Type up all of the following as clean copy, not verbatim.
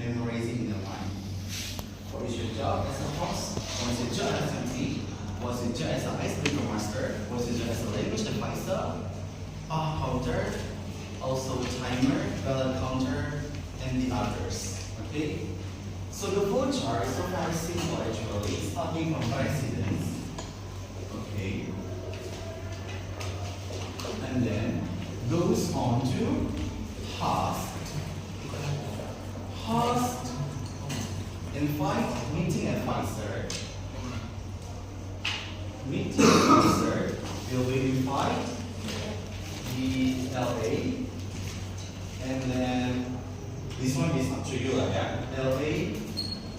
memorizing in your mind. What is your job as a host? What is your job as an MC? What is your job as an icebreaker master? What is your job as a language advisor? Counter, also timer, ballot counter, and the others. Okay? So the flow chart is so very simple actually, starting from residence. Okay. And then goes on to host. Host, invite meeting advisor. Meeting advisor will be invite the LA, and then this one is up to you like that. LA,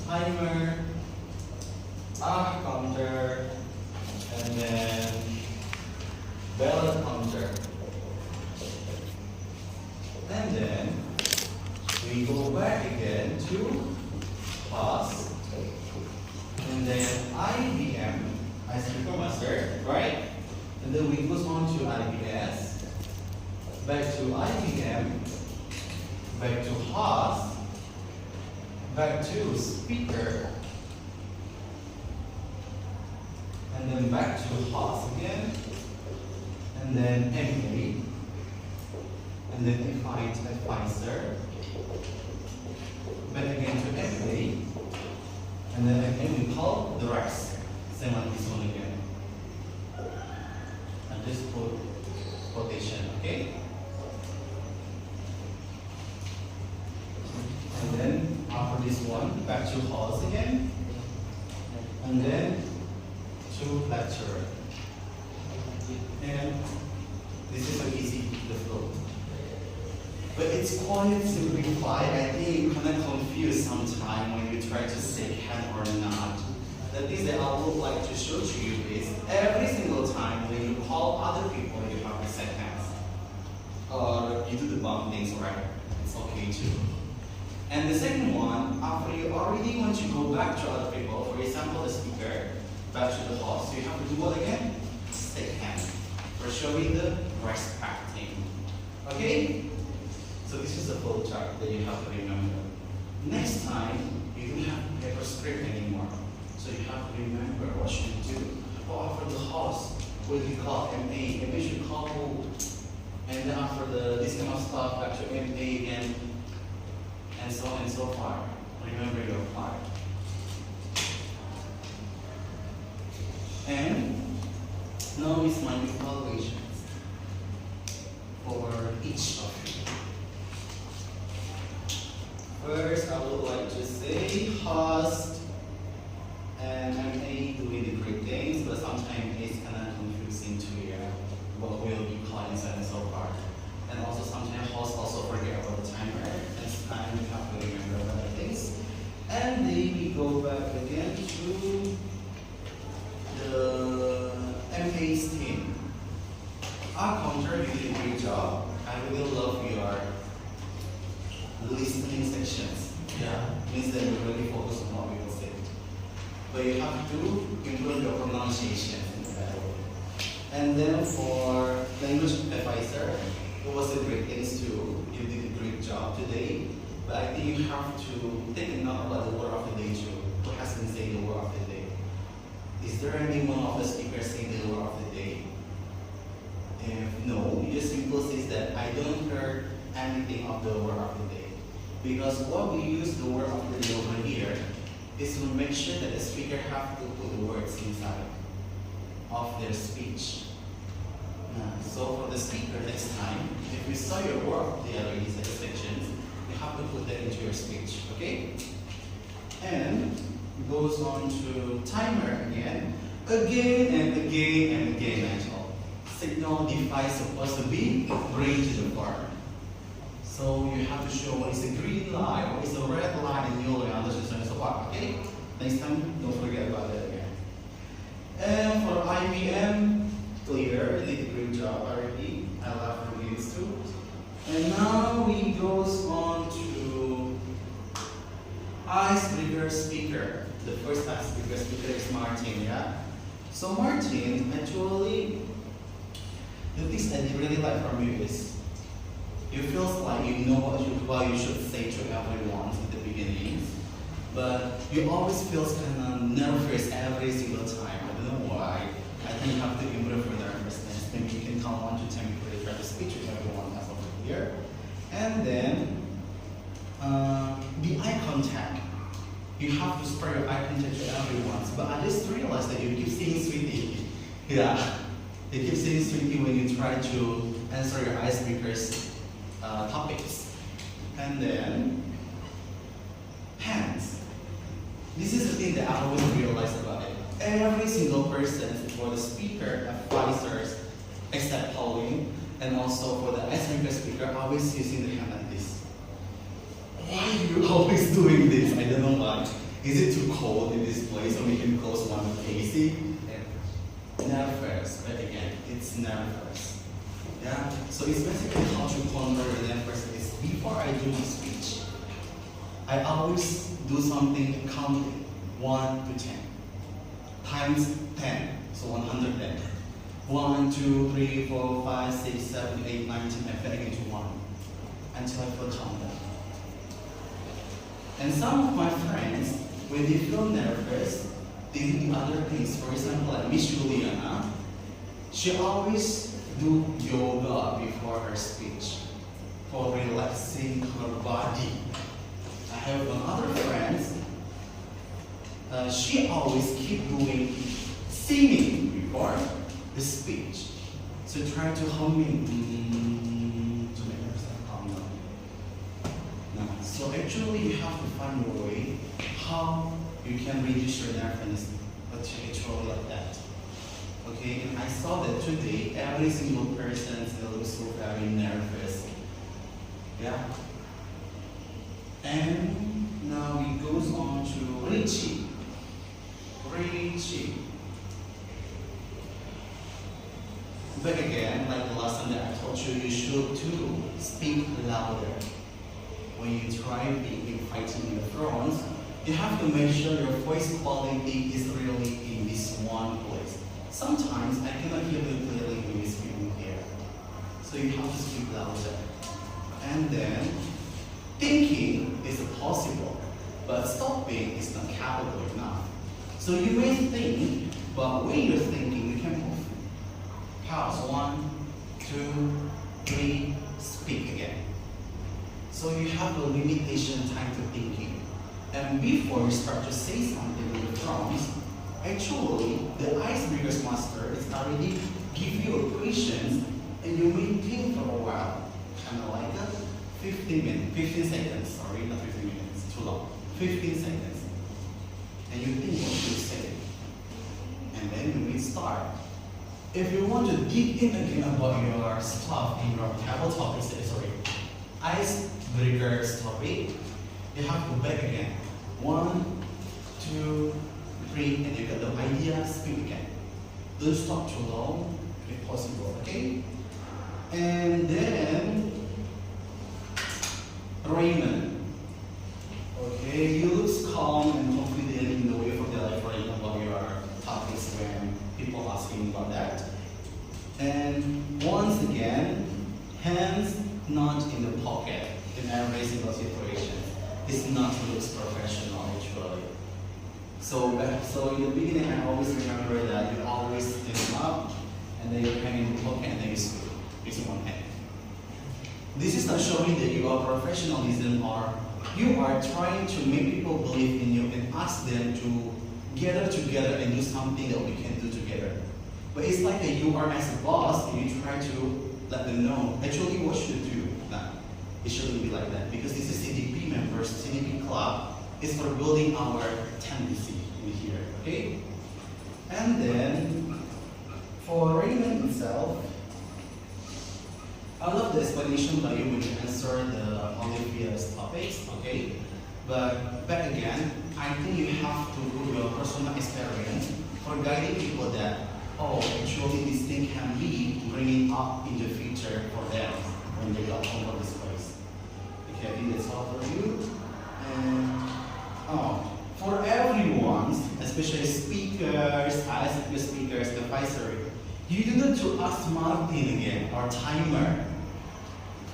timer, counter, and then ballot counter. And then we go back again to host, and then IBM, icebreaker master, right? And then we goes on to IBS, back to IBM, back to host, back to speaker, and then back to host again, and then MA, and then invite advisor, back again to MA, and then again we call the rest, same like this one again. And just put quotation, okay? And then after this one, back to host again, and then to lecturer. And this is so easy, the flow. But it's quite simplified. I think you kind of confuse sometimes when you try to say can or not. The things that I would like to show to you is every single time when you call other people, you have to set hands. Or you do the bump things, right? It's okay too. And the second one, after you already want to go back to other people, for example, the speaker, back to the host, you have to do what again? Shake hands. For showing the respecting. Okay? So this is the flow chart that you have to remember. Next time, you don't have paper script anymore. So you have to remember what should you do. Oh, after the host, what do you call MA? MA should call who? And then after this kind of stuff, back to MA again, and so on and so forth. Remember your part. And now is my evaluations for each of you. First, I would like to say host and MA doing the great things, but sometimes it's kind of confusing to hear what will be called and so on and so forth. And also sometimes hosts also forget about the timer. Next time we have to remember other things. And then we go back again to the MA's team. Our counter, you did a great job. I really love your listening sections. Yeah, means that you really focus on what people say. But you have to improve your pronunciation in that way. And then for language advisor, it was a great thing too. You did a great job today. But I think you have to take a note about the word of the day too. Who has been saying the word of the day? Is there any one of the speakers saying the word of the day? If no, you just simply say that I don't hear anything of the word of the day. Because what we use the word of the day over here is to make sure that the speaker have to put the words inside of their speech. So for the speaker next time, if you saw your word of the other sections, you have to put that into your speech, okay? And it goes on to timer again and again actually. Signal device supposed to be green to the bar. So you have to show what is a green light, what is a red light, and yellow light, and so on and so forth, okay? Next time, don't forget about that again. And for IBM, clear, you did a great job already. I love reviews too. And now we goes on to icebreaker speaker. The first icebreaker speaker is Martin, yeah? So Martin, actually, the things that he really like from you is it feels like you know what you should say to everyone at the beginning, but you always feel kind of nervous every single time. I don't know why. I think you have to improve your nervousness. Maybe you can count 1 to 10 before you try to speak to everyone as over here. And then the eye contact. You have to spread your eye contact to everyone. But I just realized that you keep saying sweetie. Yeah. You keep saying sweetie when you try to answer your icebreakers topics. And then hands. This is the thing that I always realize about it. Every single person, for the speaker, advisors, except Pauline, and also for the icebreaker speaker, always using the hand like this. Why are you always doing this? I don't know why. Is it too cold in this place, or we can close one with AC? Nervous, but again, it's nervous. Yeah. So it's basically how to convert the nervous is before I do my speech. I always do something counting 1 to 10 times 10, so 110. 1, 2, 3, 4, 5, 6, 7, 8, 9, 10, and back into 1 until I feel calm down. And some of my friends, when they feel nervous, they do the other things. For example, like Miss Juliana, she always do yoga before her speech for relaxing her body. I have another friend, she always keep doing singing before the speech. So try to humming to make herself calm down. Now, so actually you have to find your way how you can reduce your nervousness, but actually like that. Okay, and I saw that today every single person looks so very nervous. Yeah. And now it goes on to Richie. But again, like the last time that I told you, you should too speak louder. When you try being fighting in the front, you have to make sure your voice quality is really in this one place. Sometimes I cannot hear you clearly when you speak in here. So you have to speak louder. And then, thinking is possible, but stopping is not capable enough. So you may think, but when you're thinking, you can move. Pause, 1, 2, 3, speak again. So you have a limitation time to thinking. And before you start to say something in the front, actually, the icebreakers master is already give you a question, and you may think for a while, kind of like a 15 seconds, sorry, not 15 minutes, too long, 15 seconds. And you think what you say. And then you may start. If you want to dig in again about your stuff in your table topics, sorry, icebreakers topic, you have to back again. 1, 2, 3, and you get the idea, speak again. Don't stop too long, if possible, okay? And then, Raymond. Okay, you look calm and confident in the way of delivering about your topics when people asking about that. And once again, hands not in the pocket in every single situation. It's not looks professional actually. So in the beginning, I always remember that you always stand them up and then you hang in the pocket and then you speak using one hand. This is not showing that you are professionalism or you are trying to make people believe in you and ask them to gather together and do something that we can do together. But it's like that you are as a boss and you try to let them know actually what should do. Nah, it shouldn't be like that because this is CDP members, CDP club is for building our tendency in here, okay? And then for Raymond itself, I love the explanation by you when you answer the Olivia's topics, okay? But back again, I think you have to do your personal experience for guiding people that, oh, actually this thing can be bringing up in the future for them when they got home from this place. Okay, I think that's all for you. And for everyone, especially speakers, ISP speakers, advisory, you do not to ask Martin again or timer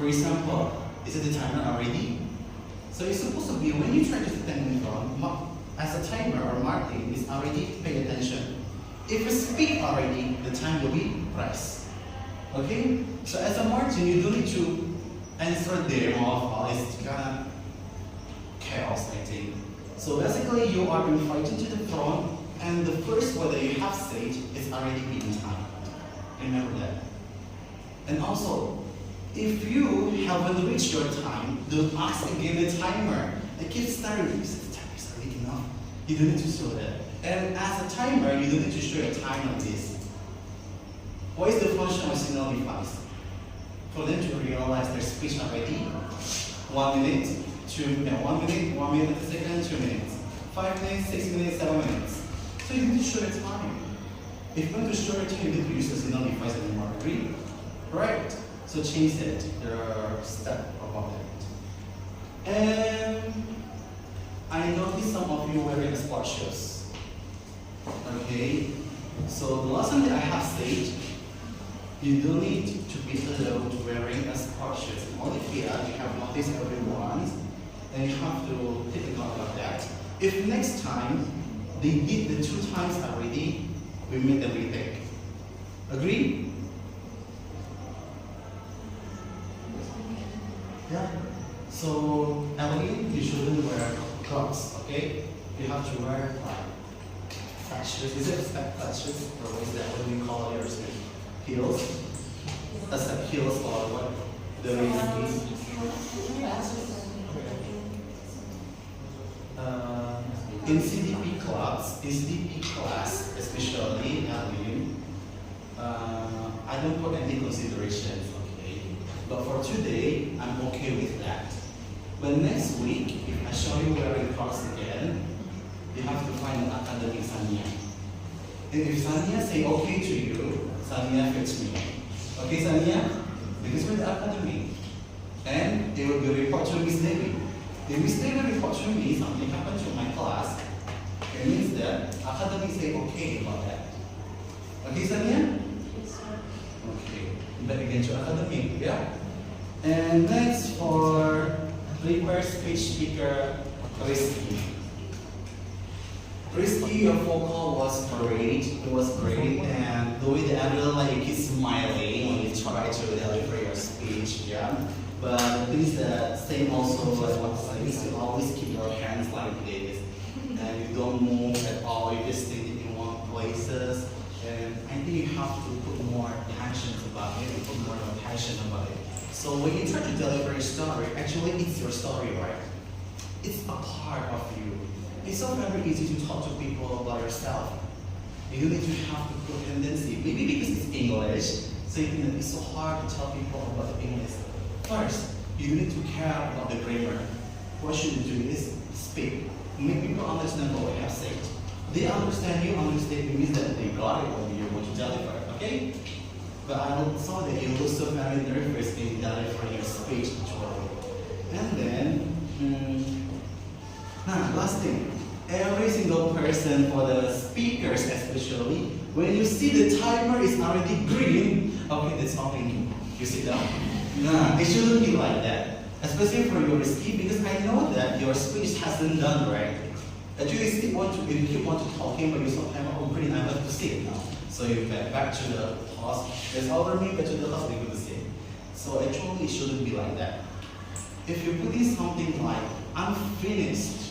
For example, is it the timer already? So it's supposed to be when you try to set time from, as a timer or marking is already pay attention. If you speak already, the time will be pressed. Okay? So as a margin, you don't need to answer there or it's kind of chaos, I think. So basically, you are invited to the front, and the first word that you have said is already being timed. Remember that. And also, if you haven't reached your time, don't ask again the timer. I keep staring. You said the timer is already enough. You don't need to show that. And as a timer, you don't need to show your time like this. What is the function of signal device? For them to realize their speech already. 1 minute, 2 minutes, 1 minute, 1 minute, a second, 2 minutes, 5 minutes, 6 minutes, 7 minutes. So you need to show your time. If you want to show your time, you need to use the signal device anymore. Agree? Right. So change that. There are steps about that. And I noticed some of you wearing sports shoes. Okay. So the lesson that I have said, you don't need to be alone wearing a sports shoes. Only here you have noticed everyone, and you have to take a note of that. If next time they did the 2 times already, we make them retake. Agree? Yeah. So Evelyn, you shouldn't wear Crocs, okay? You have to wear like flat shoes. Is it flat shoes, or what is that? What do we call yours? Heels? That's like heels or what? The in CDP clubs, in CDP class, especially Evelyn, I don't put any considerations, okay? But for today, I'm okay with that. But next week, if I show you wearing Crocs again, you have to find an academic Sanya. And if Sanya say okay to you, Sanya fits me. Okay, Sanya? Because we're the academy. And they will report to Miss Devi. If Miss Devi report to me, something happened to my class, it means that academy say okay about that. Okay, Sanya? Yes, sir. Okay. Back again to academy, yeah? And next for prepare speech speaker risky. Risky, your vocal was great. It was great, and the way that I really like you keep smiling when you try to deliver your speech, yeah. But the thing is that same also as what I said, you always keep your hands like this, and you don't move at all. You just sit in one places, and I think you have to put more passion about it. Put more passion about it. So when you try to deliver your story, actually it's your story, right? It's a part of you. It's so very easy to talk to people about yourself. You need to have the good tendency. Maybe because it's English, so you think that it's so hard to tell people about the English. First, you need to care about the grammar. What you should do is speak. Make people understand what we have said. They understand, you understand, it means that they got it when you're going to deliver, okay? But I saw that you look so very nervous in delivering your speech actually. And then, last thing, every single person, for the speakers especially, when you see the timer is already green, okay, that's all we need. You sit down. It shouldn't be like that. Especially for your risky, because I know that your speech hasn't done right. Actually, you keep want to talking, but you sometimes are pretty nervous to sit now. So you get back to the house. There's over me, back to the house, they go to sit. So actually, it shouldn't be like that. If you put in something like unfinished,